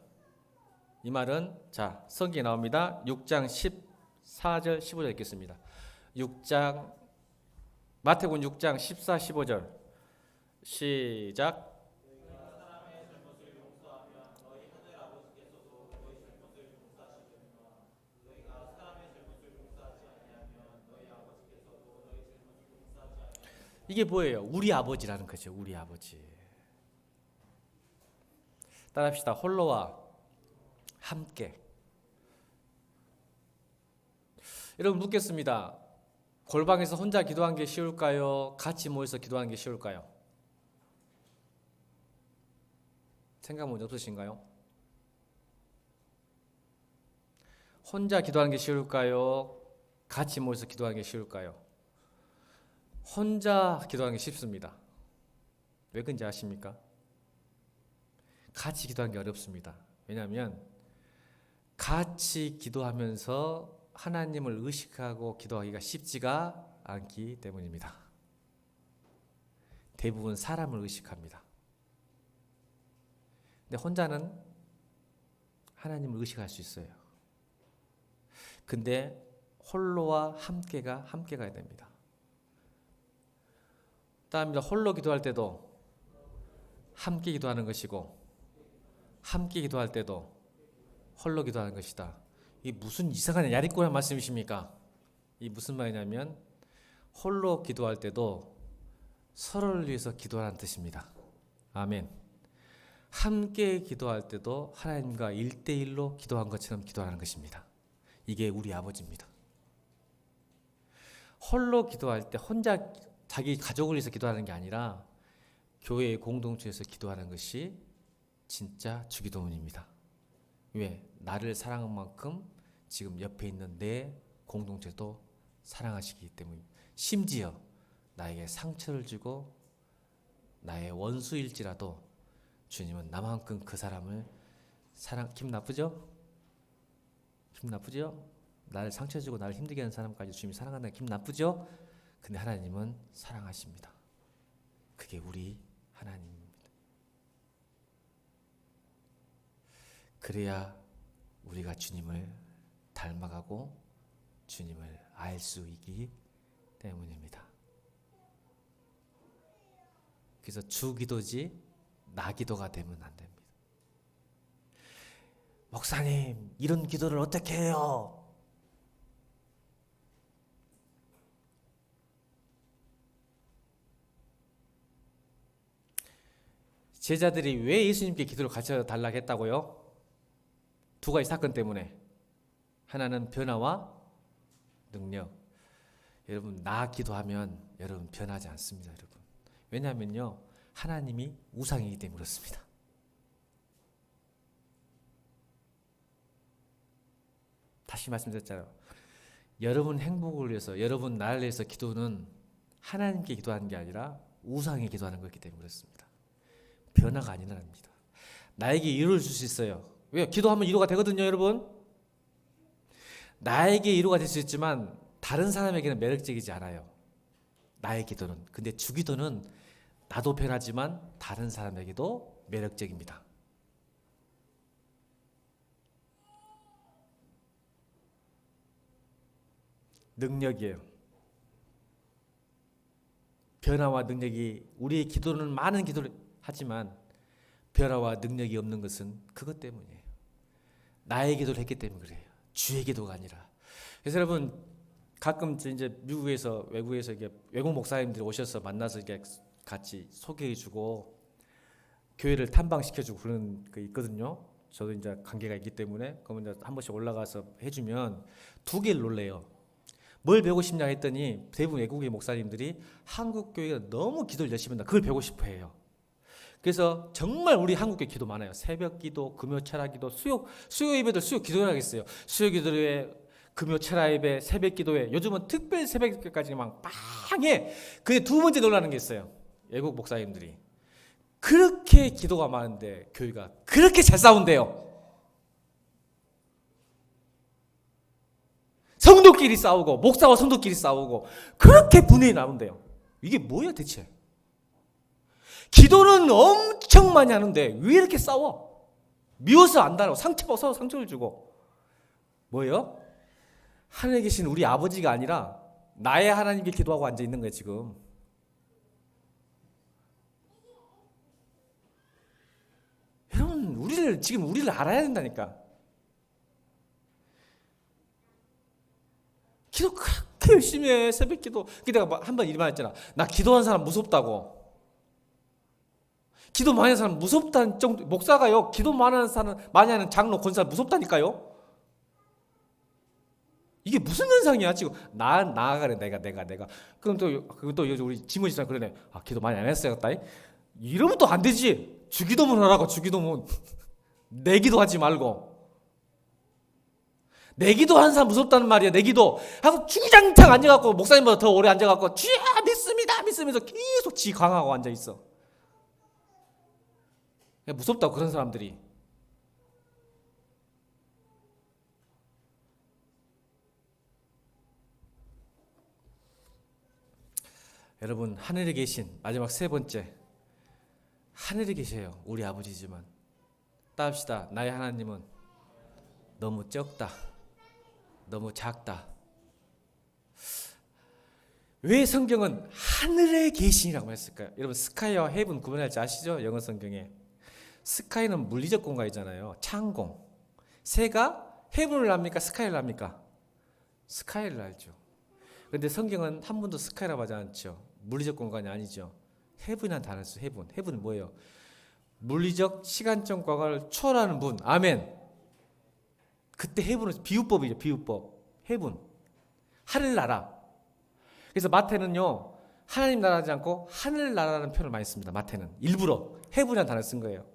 이 말은 자, 성경에 나옵니다. 6장 14절 15절 읽겠습니다. 6장 마태복음 6장 14, 15절 시작. 이게 뭐예요? 우리 아버지라는 거죠. 우리 아버지. 따라합시다. 홀로와 함께. 여러분 묻겠습니다. 골방에서 혼자 기도한 게 쉬울까요? 같이 모여서 기도하는 게 쉬울까요? 생각은 없으신가요? 혼자 기도하는 게 쉬울까요? 같이 모여서 기도하는 게 쉬울까요? 혼자 기도하는 게 쉽습니다. 왜 그런지 아십니까? 같이 기도하는 게 어렵습니다. 왜냐하면 같이 기도하면서 하나님을 의식하고 기도하기가 쉽지가 않기 때문입니다. 대부분 사람을 의식합니다. 근데 혼자는 하나님을 의식할 수 있어요. 근데 홀로와 함께가 함께 가야 됩니다. 따라합니다. 홀로 기도할 때도 함께 기도하는 것이고 함께 기도할 때도 홀로 기도하는 것이다. 이 무슨 이상한 야리꼬란 말씀이십니까? 이 무슨 말이냐면 홀로 기도할 때도 서로를 위해서 기도하라는 뜻입니다. 아멘. 함께 기도할 때도 하나님과 1대1로 기도한 것처럼 기도하는 것입니다. 이게 우리 아버지입니다. 홀로 기도할 때 혼자 자기 가족을 위해서 기도하는 게 아니라 교회의 공동체에서 기도하는 것이 진짜 주기도문입니다. 왜? 나를 사랑한 만큼 지금 옆에 있는 내 공동체도 사랑하시기 때문입니다. 심지어 나에게 상처를 주고 나의 원수일지라도 주님은 나만큼 그 사람을 기분 나쁘죠? 기분 나쁘죠? 나를 상처 주고 나를 힘들게 하는 사람까지 주님이 사랑한다는 기분 나쁘죠? 근데 하나님은 사랑하십니다. 그게 우리 하나님입니다. 그래야 우리가 주님을 닮아가고 주님을 알 수 있기 때문입니다. 그래서 주기도지 나기도가 되면 안 됩니다. 목사님, 이런 기도를 어떻게 해요? 제자들이 왜 예수님께 기도를 가르쳐 달라고 했다고요? 두 가지 사건 때문에. 하나는 변화와 능력. 여러분, 나 기도하면 여러분 변하지 않습니다, 여러분. 왜냐하면요, 하나님이 우상이기 때문에 그렇습니다. 다시 말씀드렸잖아요. 여러분 행복을 위해서, 여러분 나를 위해서 기도는 하나님께 기도하는 게 아니라 우상에 기도하는 거기 때문에 그렇습니다. 변화가 아니랍니다. 나에게 위로를 줄 수 있어요. 왜요? 기도하면 위로가 되거든요, 여러분. 나에게 위로가 될 수 있지만 다른 사람에게는 매력적이지 않아요. 나의 기도는. 근데 주기도는 나도 변하지만 다른 사람에게도 매력적입니다. 능력이에요. 변화와 능력이, 우리의 기도는 많은 기도를 하지만 변화와 능력이 없는 것은 그것 때문이에요. 나의 기도를 했기 때문에 그래요. 주의 기도가 아니라. 그래서 여러분, 가끔 이제 미국에서, 외국에서 이게 외국 목사님들이 오셔서 만나서 이게 같이 소개해주고 교회를 탐방시켜주고 그런 거 있거든요. 저도 이제 관계가 있기 때문에 그러면 이제 한 번씩 올라가서 해주면 두 개를 놀래요. 뭘 배우고 싶냐 했더니 대부분 외국의 목사님들이 한국 교회가 너무 기도를 열심히 한다. 그걸 배우고 싶어해요. 그래서 정말 우리 한국교회 기도 많아요. 새벽 기도, 금요 철야 기도, 수요 예배들 수요 기도를 하겠어요. 수요 기도에, 금요 철야 예배, 새벽 기도에, 요즘은 특별 새벽 기도까지 막 빵해. 그게 두 번째 놀라는 게 있어요. 외국 목사님들이 그렇게 기도가 많은데 교회가 그렇게 잘 싸운대요. 성도끼리 싸우고 목사와 성도끼리 싸우고 그렇게 분열이 나온대요. 이게 뭐야 대체? 기도는 엄청 많이 하는데 왜 이렇게 싸워? 미워서 안다고 상처가 서로 상처를 주고. 뭐예요? 하늘에 계신 우리 아버지가 아니라 나의 하나님께 기도하고 앉아 있는 거예요 지금. 여러분, 우리를 알아야 된다니까. 기도 그렇게 열심히 해. 새벽 기도. 내가 한 번 이 말했잖아. 나 기도하는 사람 무섭다고. 기도 많이 하는 사람 무섭다는 정도. 목사가요, 기도 많이 하는 장로, 권사 무섭다니까요. 이게 무슨 현상이야 지금? 나아가래. 내가. 그럼 또 우리 지모지사 그러네. 아, 기도 많이 안 했어요, 따이. 이러면 또 안 되지. 주기도문 하라고. 주기도문. 내 기도하지 말고. 내 기도하는 사람 무섭다는 말이야. 내 기도 하고 주장창 앉아갖고 목사님보다 더 오래 앉아갖고 주야 믿습니다 믿으면서 계속 지 강하고 앉아있어. 무섭다고 그런 사람들이. 여러분, 하늘에 계신 마지막 세 번째, 하늘에 계셔요. 우리 아버지지만 따합시다. 나의 하나님은 너무 적다, 너무 작다. 왜 성경은 하늘에 계시라고 했을까요? 여러분, 스카이와 헤븐 구분할지 아시죠? 영어 성경에 스카이는 물리적 공간이잖아요. 창공. 새가 헤븐을 납니까? 스카이를 납니까? 스카이를 알죠. 그런데 성경은 한 번도 스카이라고 하지 않죠. 물리적 공간이 아니죠. 헤븐이라는 단어를 써요. 헤븐은 뭐예요? 물리적 시간적 과거를 초월하는 분. 아멘. 그때 헤븐은 비유법이죠. 비유법. 헤븐. 하늘나라. 그래서 마태는요, 하나님 나라 하지 않고 하늘나라라는 표현을 많이 씁니다. 마태는 일부러 헤븐이라는 단어를 쓴 거예요.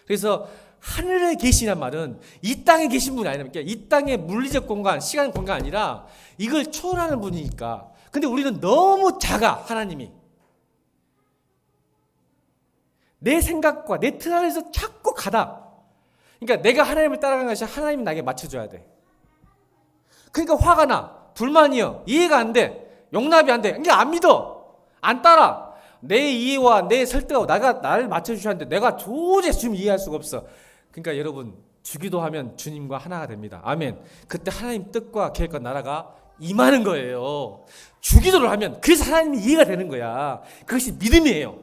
그래서 하늘에 계시란 말은 이 땅에 계신 분이 아니라 이 땅의 물리적 공간, 시간 공간 아니라 이걸 초월하는 분이니까. 근데 우리는 너무 작아, 하나님이. 내 생각과 내 틀 안에서 자꾸 가다. 그러니까 내가 하나님을 따라가는 것이 하나님이 나에게 맞춰줘야 돼. 그러니까 화가 나. 불만이요. 이해가 안 돼. 용납이 안 돼. 그러니까 안 믿어. 안 따라. 내 이해와 내 설득하고 나를 맞춰주셨는데 내가 도저히 주님 이해할 수가 없어. 그러니까 여러분, 주기도 하면 주님과 하나가 됩니다. 아멘. 그때 하나님 뜻과 계획과 나라가 임하는 거예요. 주기도를 하면 그래서 하나님이 이해가 되는 거야. 그것이 믿음이에요.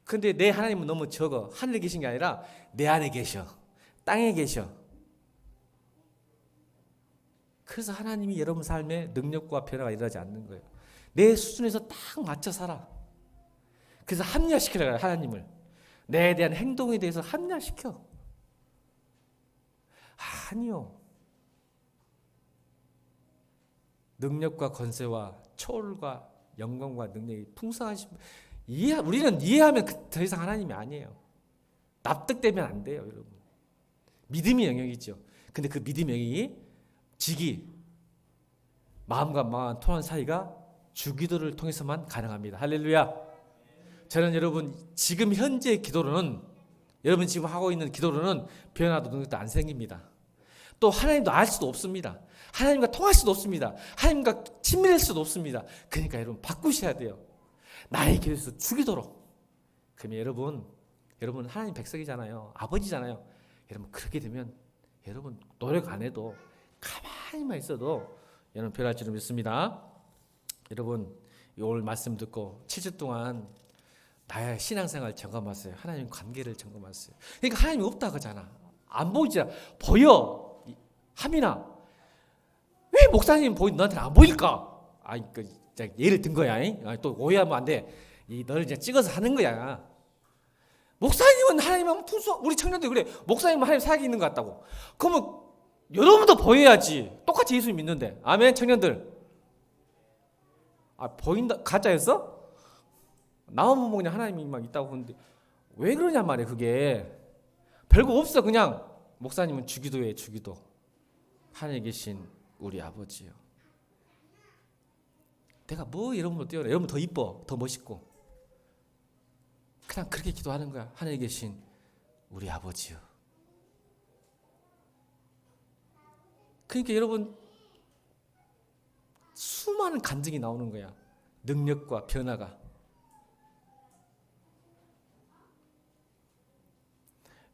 근데 내 하나님은 너무 적어. 하늘에 계신 게 아니라 내 안에 계셔. 땅에 계셔. 그래서 하나님이 여러분 삶에 능력과 변화가 일어나지 않는 거예요. 내 수준에서 딱 맞춰 살아. 그래서 합리화시키려고 해요, 하나님을. 내에 대한 행동에 대해서 합리화시켜. 아니요. 능력과 권세와 초월과 영광과 능력이 풍성하신 분. 우리는 이해하면 더 이상 하나님이 아니에요. 납득되면 안 돼요, 여러분. 믿음이 영역이죠. 근데 그 믿음의 영역이 직이 마음과 마음 통하는 사이가 주기도를 통해서만 가능합니다. 할렐루야. 저는 여러분 지금 현재 기도로는, 여러분 지금 하고 있는 기도로는 변화도 능력도 안 생깁니다. 또 하나님도 알 수도 없습니다. 하나님과 통할 수도 없습니다. 하나님과 친밀할 수도 없습니다. 그러니까 여러분 바꾸셔야 돼요. 나의 기도에서 주기도록. 그러면 여러분 하나님 백성이잖아요. 아버지잖아요. 여러분 그렇게 되면 여러분 노력 안 해도 가만히만 있어도 여러분 변할 줄을 믿습니다. 여러분 오늘 말씀 듣고 7주 동안 나의 신앙생활 점검하세요. 하나님 관계를 점검하세요. 그러니까 하나님이 없다 그러잖아. 안 보이잖아. 보여. 하민아, 왜 목사님 너한테는 안 보일까? 예를 든 거야. 또 오해하면 안 돼. 너를 이제 찍어서 하는 거야. 목사님은 하나님하면 풍수. 우리 청년들 그래. 목사님은 하나님 사역이 있는 것 같다고. 그러면 여러분도 보여야지. 똑같이 예수 믿는데. 아멘. 청년들. 보인다. 가짜였어? 나만 보면 그냥 하나님이 막 있다고 하는데 왜 그러냔 말이야. 그게 별거 없어. 그냥 목사님은 주기도에 주기도. 하늘에 계신 우리 아버지요. 내가 뭐 여러분보다 뛰어나. 여러분 더 이뻐. 더 멋있고. 그냥 그렇게 기도하는 거야. 하늘에 계신 우리 아버지요. 그러니까 여러분 수많은 간증이 나오는 거야. 능력과 변화가.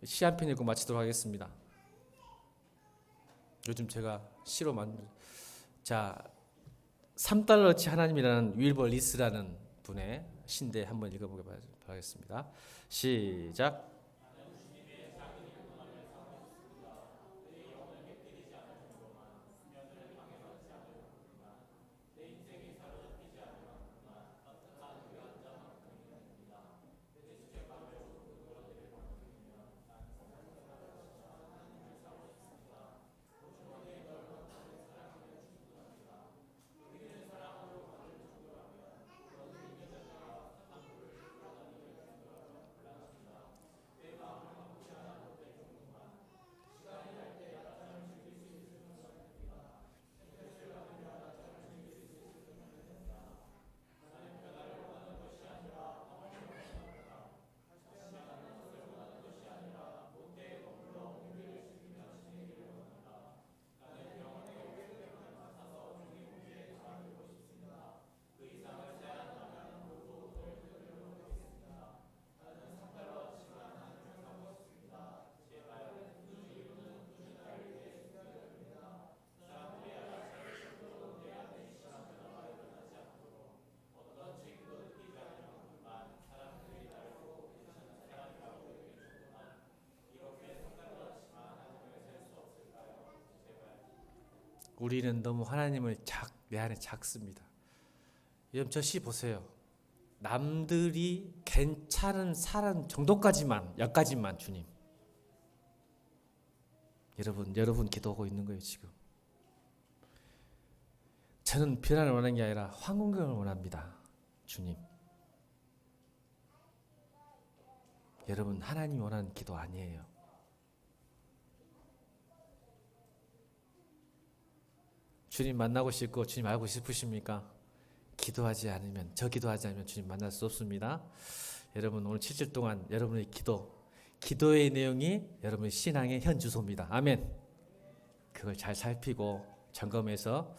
시 한 편 읽고 마치도록 하겠습니다. 요즘 제가 시로 만든 $3치 하나님이라는 윌버 리스라는 분의 시인데 한번 읽어보게 바라겠습니다. 시작. 우리는 너무 하나님을 내 안에 작습니다. 여러분 저 시 보세요. 남들이 괜찮은 사람 정도까지만, 여기까지만 주님. 여러분 기도하고 있는 거예요 지금. 저는 변화를 원하는 게 아니라 황금을 원합니다. 주님. 여러분, 하나님이 원하는 기도 아니에요. 주님 만나고 싶고 주님 알고 싶으십니까? 기도하지 않으면, 저 기도하지 않으면 주님 만날 수 없습니다. 여러분, 오늘 7주 동안 여러분의 기도의 내용이 여러분의 신앙의 현주소입니다. 아멘. 그걸 잘 살피고 점검해서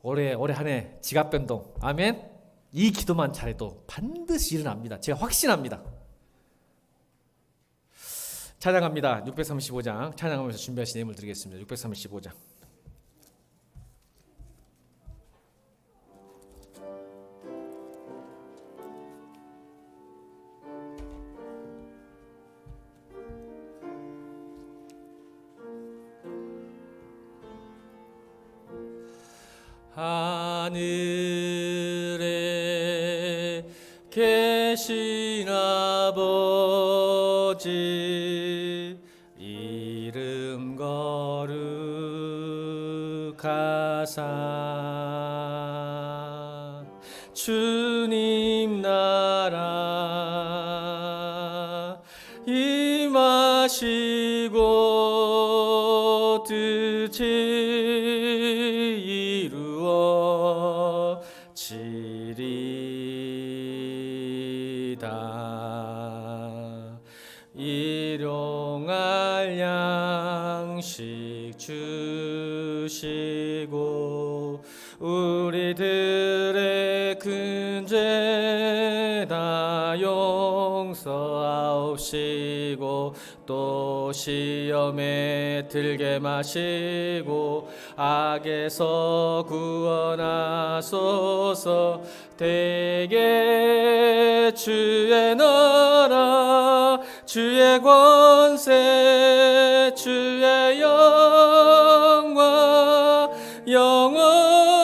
올해 한 해 지갑 변동, 아멘. 이 기도만 잘해도 반드시 일어납니다. 제가 확신합니다. 찬양합니다. 635장 찬양하면서 준비하신 예물 드리겠습니다. 635장. 하늘에 계신 아버지 이름 거룩하사 주님 나라 임하시고 뜻이 일용할 양식 주시고 우리들의 큰 죄 다 용서하옵시고 또 시험에 들게 마시고 악에서 구원하소서. 대개 주의 나라 주의 권세 주의 영광 영원히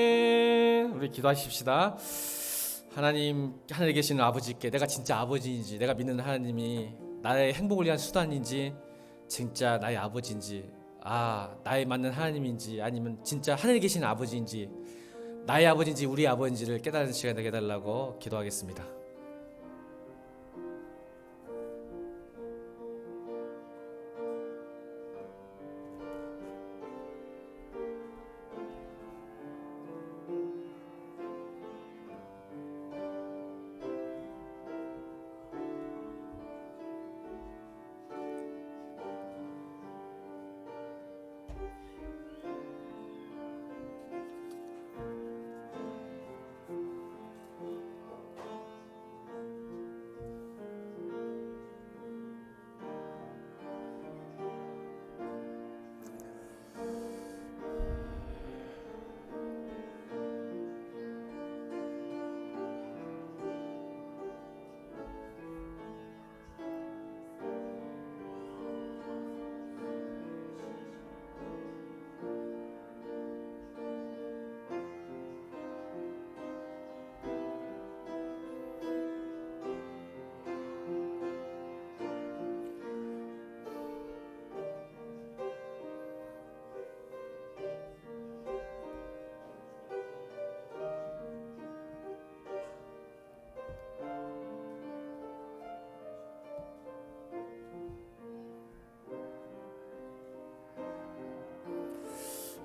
아멘. 우리 기도하십시다. 하나님, 하늘에 계시는 아버지께 내가 진짜 아버지인지, 내가 믿는 하나님이 나의 행복을 위한 수단인지, 진짜 나의 아버지인지, 나의 맞는 하나님인지, 아니면 진짜 하늘에 계시는 아버지인지, 나의 아버지인지 우리 아버지인지를 깨달은 시간 되게 해달라고 기도하겠습니다.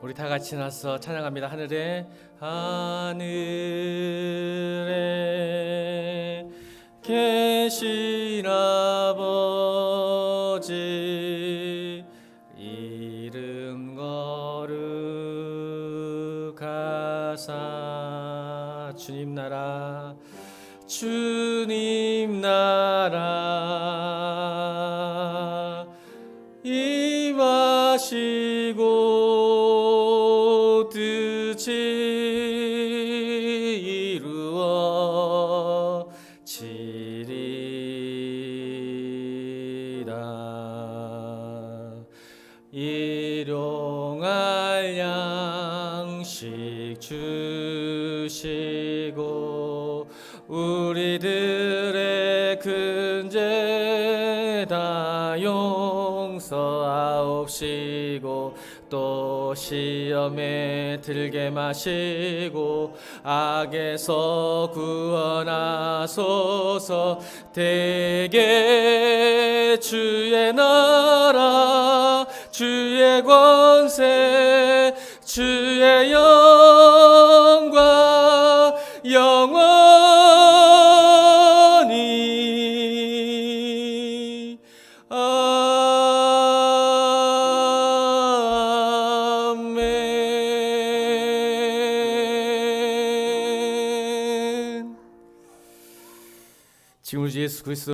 우리 다 같이 나서 찬양합니다. 하늘에 계신 아버지 이름 거룩하사 주님 나라 주님 나라 임하시고 뜻이 이루어지리라. 일용할 양식 주시고 우리들의 큰 죄 다 용서하옵시고 또 시험에 들게 마시고 악에서 구원하소서. 대개 주의 나라 주의 권세 주의 영광 영원히 아멘. 지금 우리 예수 그리스도